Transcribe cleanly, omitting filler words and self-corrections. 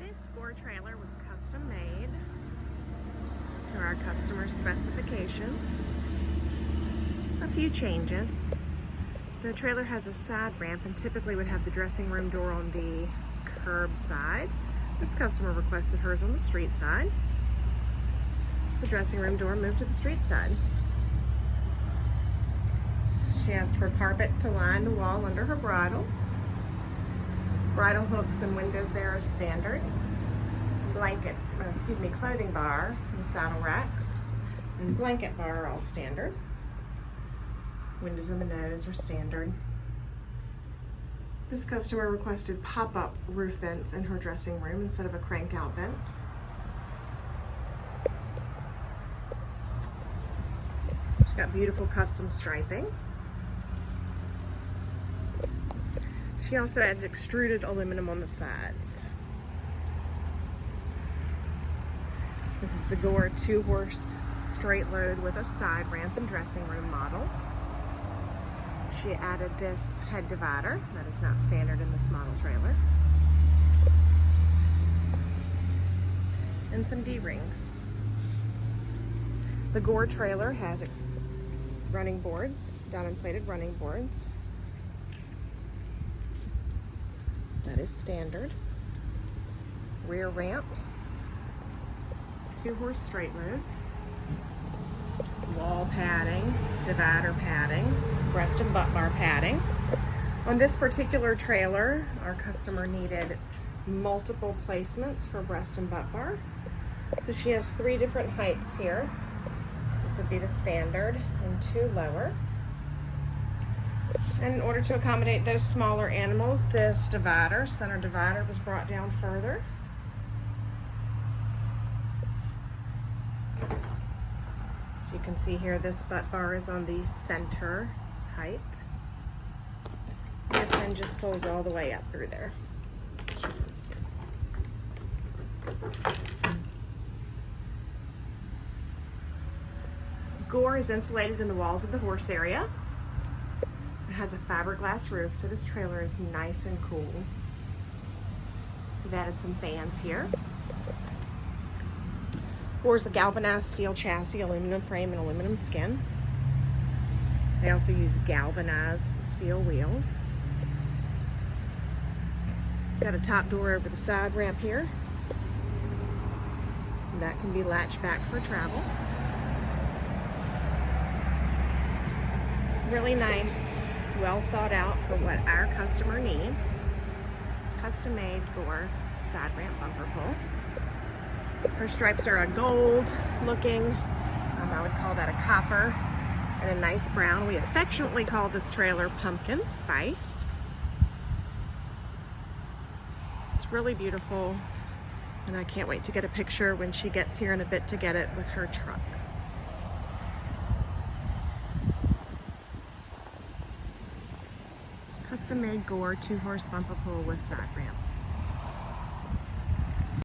This Gore trailer was custom made to our customer specifications. A few changes. The trailer has a side ramp and typically would have the dressing room door on the curb side. This customer requested hers on the street side. So the dressing room door moved to the street side. She asked for carpet to line the wall under her bridles. Bridle hooks and windows there are standard. Clothing bar and saddle racks and blanket bar are all standard. Windows in the nose are standard. This customer requested pop-up roof vents in her dressing room instead of a crank-out vent. She's got beautiful custom striping. She also added extruded aluminum on the sides. This is the Gore 2-horse straight load with a side ramp and dressing room model. She added this head divider that is not standard in this model trailer. And some D-rings. The Gore trailer has running boards, diamond plated running boards. That is standard. Rear ramp, 2-horse straight load, wall padding, divider padding, breast and butt bar padding. On this particular trailer, our customer needed multiple placements for breast and butt bar. So she has 3 different heights here. This would be the standard and 2 lower. And in order to accommodate those smaller animals, this center divider was brought down further. So you can see here, this butt bar is on the center height. The pin just pulls all the way up through there. Gore is insulated in the walls of the horse area. It has a fiberglass roof, so this trailer is nice and cool. We've added some fans here. Gore's a galvanized steel chassis, aluminum frame, and aluminum skin. They also use galvanized steel wheels. Got a top door over the side ramp here. And that can be latched back for travel. Really nice, well thought out for what our customer needs. Custom made Gore side ramp bumper pull. Her stripes are a gold looking, I would call that a copper, and a nice brown. We affectionately call this trailer Pumpkin Spice. It's really beautiful, and I can't wait to get a picture when she gets here in a bit to get it with her truck. Custom made Gore 2-horse bumper pull with side ramp.